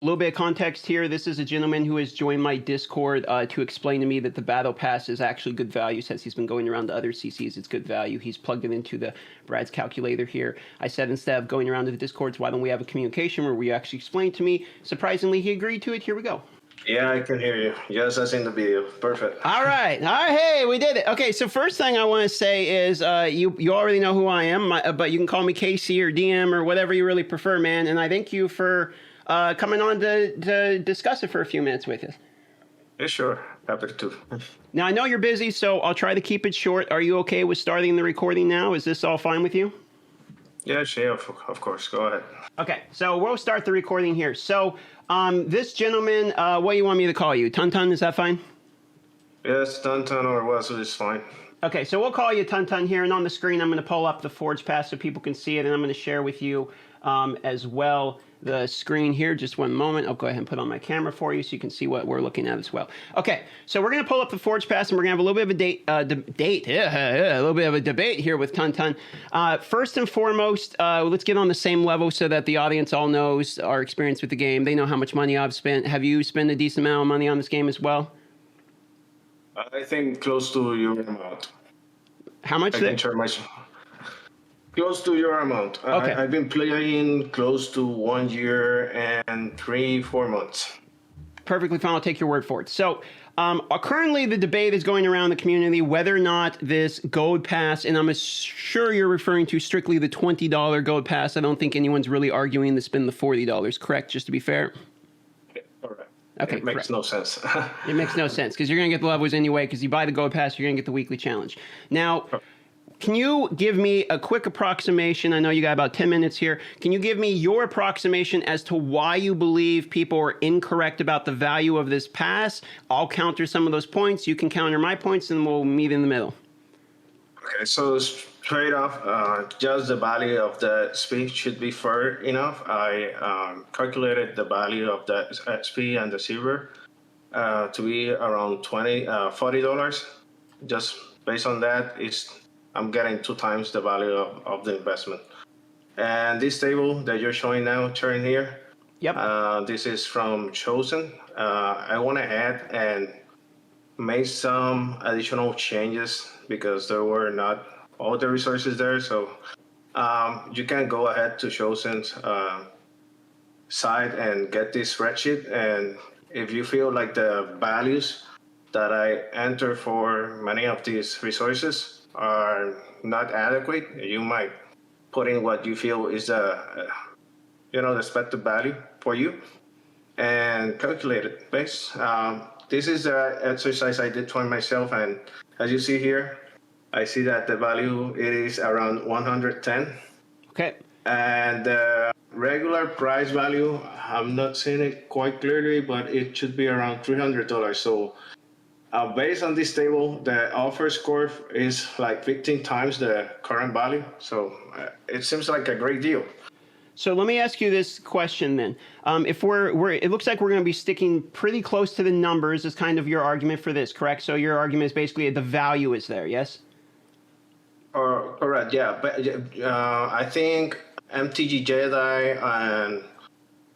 A little bit of context here. This is a gentleman who has joined my Discord to explain to me that the Battle Pass is actually good value. Says he's been going around to other CCs. It's good value. He's plugged it into the Brad's calculator here. I said instead of going around to the Discords, why don't we have a communication where we actually explain to me? Surprisingly, he agreed to it. Here we go. Yeah, I can hear you. Just as in the video. Perfect. All right. Hey, we did it. Okay, so first thing I want to say is you already know who I am, but you can call me Casey or DM or whatever you really prefer, man. And I thank you for coming on to discuss it for a few minutes with us. Yeah, sure. Happy to. Now, I know you're busy, so I'll try to keep it short. Are you okay with starting the recording now? Is this all fine with you? Yeah, sure. Of course. Go ahead. Okay, so we'll start the recording here. So this gentleman, what do you want me to call you? Tuntun, is that fine? Yes, Tuntun or Wesley is fine. Okay, so we'll call you Tuntun here, and on the screen I'm going to pull up the Forge Pass so people can see it, and I'm going to share with you as well the screen here. Just one moment. I'll go ahead and put on my camera for you so you can see what we're looking at as well. Okay, so we're going to pull up the Forge Pass, and we're going to have a little bit of a a little bit of a debate here with Tuntun. First and foremost, let's get on the same level so that the audience all knows our experience with the game. They know how much money I've spent. Have you spent a decent amount of money on this game as well? I think close to your amount. How much? I can share my... Close to your amount. Okay. I've been playing close to 1 year and 3-4 months. Perfectly fine. I'll take your word for it. So currently the debate is going around the community whether or not this gold pass, and I'm sure you're referring to strictly the $20 gold pass. I don't think anyone's really arguing to spend the $40, correct? Just to be fair? All right. Okay, it makes correct. no sense. It makes no sense because you're going to get the levels anyway because you buy the gold pass, you're going to get the weekly challenge. Now, can you give me a quick approximation? I know you got about 10 minutes here. Can you give me your approximation as to why you believe people are incorrect about the value of this pass? I'll counter some of those points. You can counter my points, and we'll meet in the middle. Okay, so straight off, just the value of the XP should be fair enough. I calculated the value of the XP and the silver to be around $40. Just based on that, I'm getting 2 times the value of the investment. And this table that you're showing now, turn here. Yep. This is from Chosen. I went ahead and made some additional changes because there were not all the resources there. So you can go ahead to Chosen's site and get this spreadsheet. And if you feel like the values that I enter for many of these resources are not adequate, you might put in what you feel is the expected value for you and calculate it based. This is the exercise I did for myself, and as you see here, I see that the value it is around 110. Okay. And the regular price value, I'm not seeing it quite clearly, but it should be around $300. So based on this table, the offer score is like 15 times the current value. So it seems like a great deal. So let me ask you this question then. If it looks like we're going to be sticking pretty close to the numbers as kind of your argument for this, correct? So your argument is basically the value is there, yes? Correct, yeah. But I think MTG Jedi and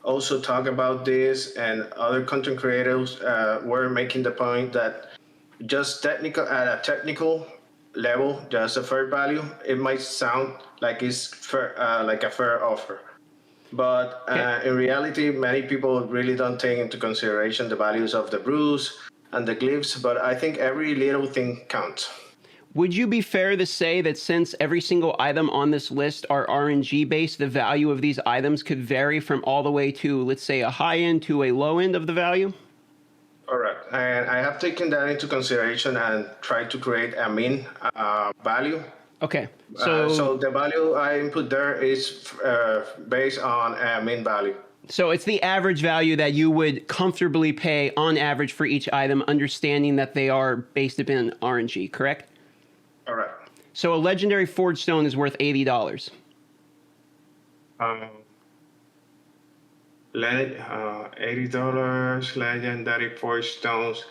also talk about this, and other content creators were making the point that just at a technical level, just a fair value, it might sound like it's fair, like a fair offer. But in reality, many people really don't take into consideration the values of the brews and the glyphs, but I think every little thing counts. Would you be fair to say that since every single item on this list are RNG based, the value of these items could vary from all the way to, let's say, a high end to a low end of the value? Correct. And I have taken that into consideration and tried to create a mean value. Okay. So the value I input there is based on a mean value. So it's the average value that you would comfortably pay on average for each item, understanding that they are based upon RNG, correct? All right. So a legendary forge stone is worth $80. $80 legendary forge stones.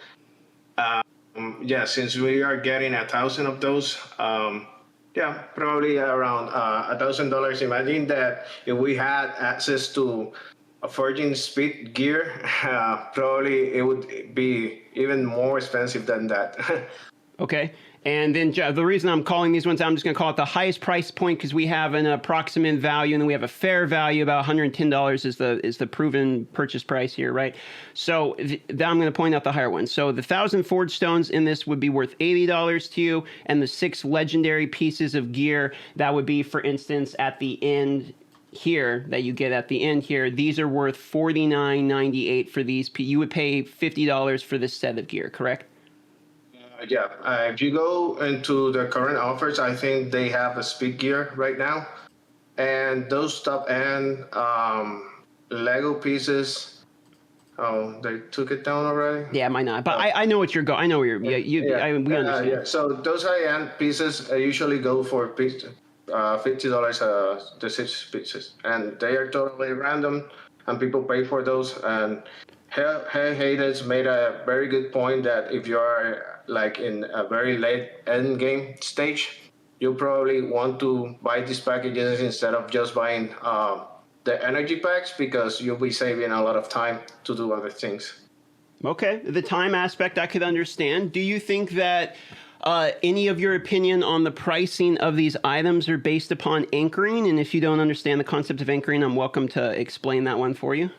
Yeah, since we are getting 1,000 of those, yeah, probably around $1,000. Imagine that if we had access to a forging speed gear, probably it would be even more expensive than that. Okay. And then the reason I'm calling these ones, I'm just going to call it the highest price point because we have an approximate value and then we have a fair value. About $110 is the proven purchase price here, right? So I'm going to point out the higher one. So the 1,000 forge stones in this would be worth $80 to you, and the 6 legendary pieces of gear that would be, for instance, at the end here that you get at the end here, these are worth $49.98 for these. You would pay $50 for this set of gear, correct? Yeah, if you go into the current offers, I think they have a speed gear right now, and those top end Lego pieces. Oh, they took it down already. Yeah, it might not, but I know what you're going. I know where you're. We understand. Yeah. So those high end pieces usually go for $50 the 6 pieces, and they are totally random, and people pay for those. And Hey Hayden's made a very good point that if you are like in a very late end game stage, you probably want to buy these packages instead of just buying the energy packs, because you'll be saving a lot of time to do other things. Okay, the time aspect I could understand. Do you think that any of your opinion on the pricing of these items are based upon anchoring? And if you don't understand the concept of anchoring, I'm welcome to explain that one for you.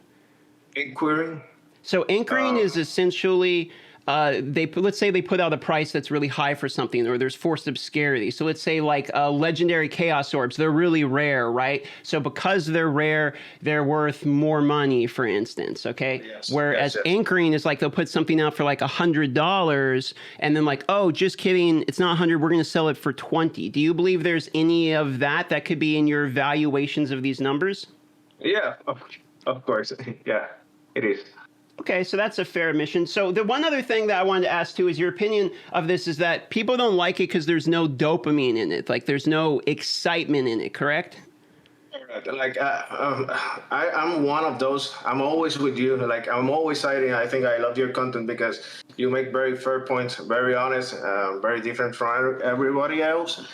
Anchoring? So anchoring is essentially, let's say they put out a price that's really high for something, or there's forced obscurity. So let's say like legendary chaos orbs, they're really rare, right? So because they're rare, they're worth more money, for instance, okay? Yes, Whereas yes. anchoring is like they'll put something out for like $100 and then like, oh, just kidding, it's not 100, we're going to sell it for 20. Do you believe there's any of that could be in your valuations of these numbers? Yeah, of course. Yeah, it is. Okay, so that's a fair admission. So the one other thing that I wanted to ask too is your opinion of this is that people don't like it because there's no dopamine in it. Like there's no excitement in it, correct? Like I'm one of those. I'm always with you. Like I'm always citing. I think I love your content because you make very fair points, very honest, very different from everybody else.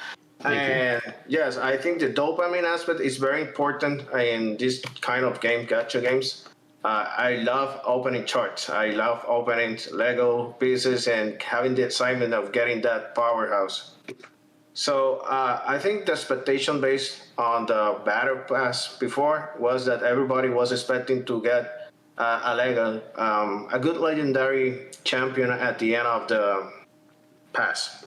And yes, I think the dopamine aspect is very important in this kind of game, gacha games. I love opening charts. I love opening Lego pieces and having the excitement of getting that powerhouse. So I think the expectation based on the battle pass before was that everybody was expecting to get a Lego, a good legendary champion at the end of the pass.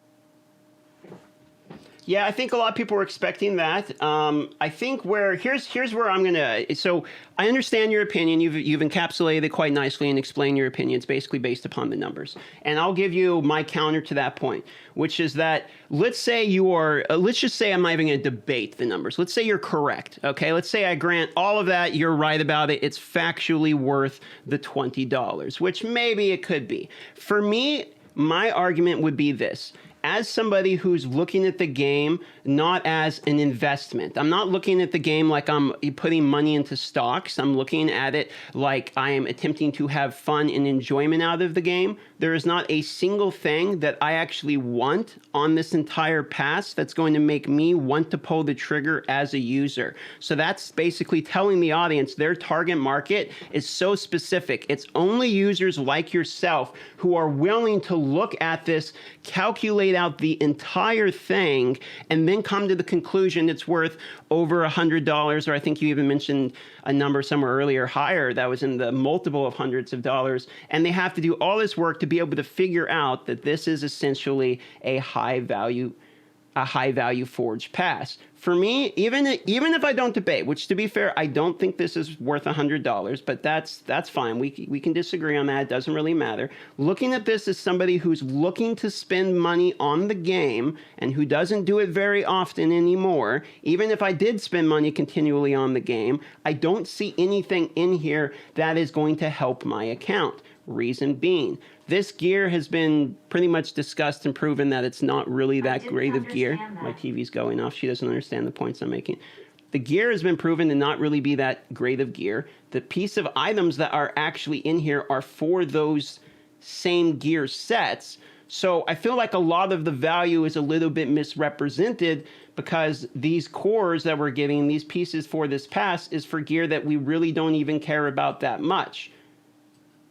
Yeah, I think a lot of people were expecting that. I think here's where I'm gonna. So I understand your opinion. You've encapsulated it quite nicely and explained your opinion. It's basically based upon the numbers, and I'll give you my counter to that point, which is that let's say you are. Let's just say I'm not even going to debate the numbers. Let's say you're correct. Okay, let's say I grant all of that. You're right about it. It's factually worth the $20, which maybe it could be. For me, my argument would be this. As somebody who's looking at the game not as an investment, I'm not looking at the game like I'm putting money into stocks. I'm looking at it like I am attempting to have fun and enjoyment out of the game. There is not a single thing that I actually want on this entire pass that's going to make me want to pull the trigger as a user. So that's basically telling the audience their target market is so specific. It's only users like yourself who are willing to look at this, calculate out the entire thing, and then come to the conclusion it's worth over $100, or I think you even mentioned a number somewhere earlier higher that was in the multiple of hundreds of dollars, and they have to do all this work to be able to figure out that this is essentially a high value forged pass. For me, even if I don't debate, which to be fair, I don't think this is worth $100, but that's fine. We can disagree on that. It doesn't really matter. Looking at this as somebody who's looking to spend money on the game and who doesn't do it very often anymore, even if I did spend money continually on the game, I don't see anything in here that is going to help my account. Reason being, this gear has been pretty much discussed and proven that it's not really that great of gear. My TV's going off. She doesn't understand the points I'm making. The gear has been proven to not really be that great of gear. The piece of items that are actually in here are for those same gear sets. So I feel like a lot of the value is a little bit misrepresented because these cores that we're getting, these pieces for this pass, is for gear that we really don't even care about that much.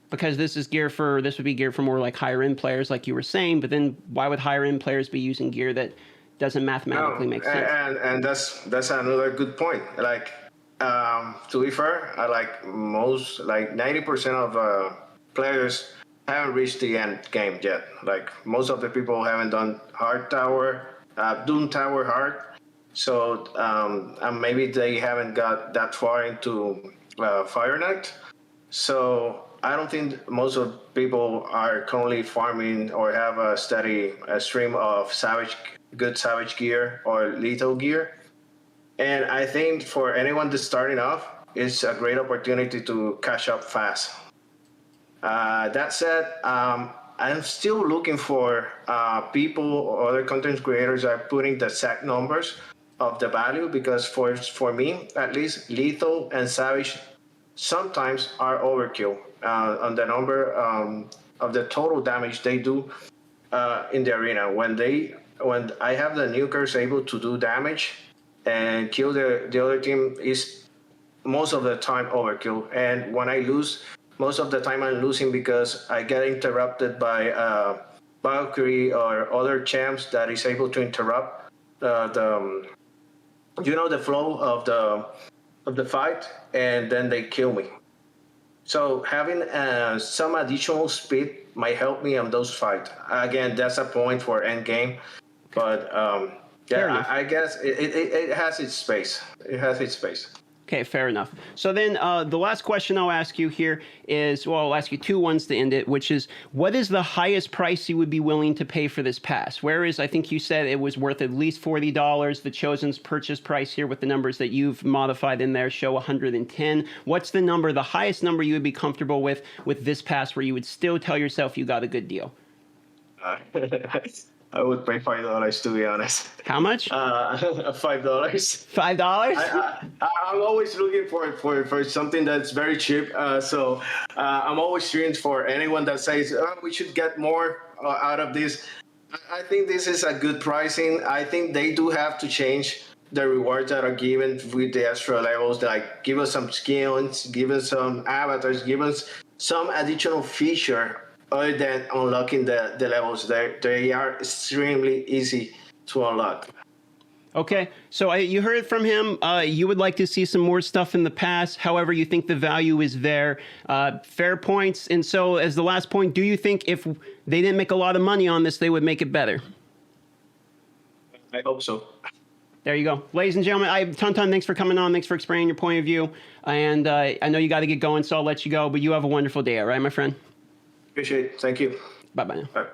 Because this would be gear for more like higher end players, like you were saying. But then why would higher end players be using gear that doesn't mathematically make sense? And that's another good point. Like, to be fair, I like 90% of players haven't reached the end game yet. Like, most of the people haven't done hard tower, Doom Tower hard. So and maybe they haven't got that far into Fire Knight. So I don't think most of people are currently farming or have a steady stream of good savage gear or lethal gear. And I think for anyone that's starting off, it's a great opportunity to catch up fast. That said, I'm still looking for people or other content creators that are putting the exact numbers of the value, because for me, at least, lethal and savage sometimes are overkill on the number of the total damage they do in the arena. When I have the nukers able to do damage and kill the other team, is most of the time overkill. And when I lose, most of the time I'm losing because I get interrupted by Valkyrie or other champs that is able to interrupt the flow of the fight, and then they kill me. So having some additional speed might help me on those fights. Again, that's a point for end game, but I guess it has its space. It has its space. Okay, fair enough. So then the last question I'll ask you here is, well, I'll ask you two ones to end it, which is, what is the highest price you would be willing to pay for this pass? Whereas I think you said it was worth at least $40. The Chosen's purchase price here with the numbers that you've modified in there show 110. What's the number, the highest number you would be comfortable with this pass where you would still tell yourself you got a good deal? I would pay $5, to be honest. How much? $5. $5? I'm always looking for something that's very cheap. So I'm always cheering for anyone that says, we should get more out of this. I think this is a good pricing. I think they do have to change the rewards that are given with the extra levels. Like, give us some skins, give us some avatars, give us some additional feature other than unlocking the levels. They are extremely easy to unlock. Okay, so you heard it from him. You would like to see some more stuff in the past. However, you think the value is there. Fair points. And so as the last point, do you think if they didn't make a lot of money on this, they would make it better? I hope so. There you go. Ladies and gentlemen, Ton, thanks for coming on. Thanks for explaining your point of view. And I know you got to get going, so I'll let you go. But you have a wonderful day, all right, my friend? Appreciate it. Thank you. Bye-bye now. Bye.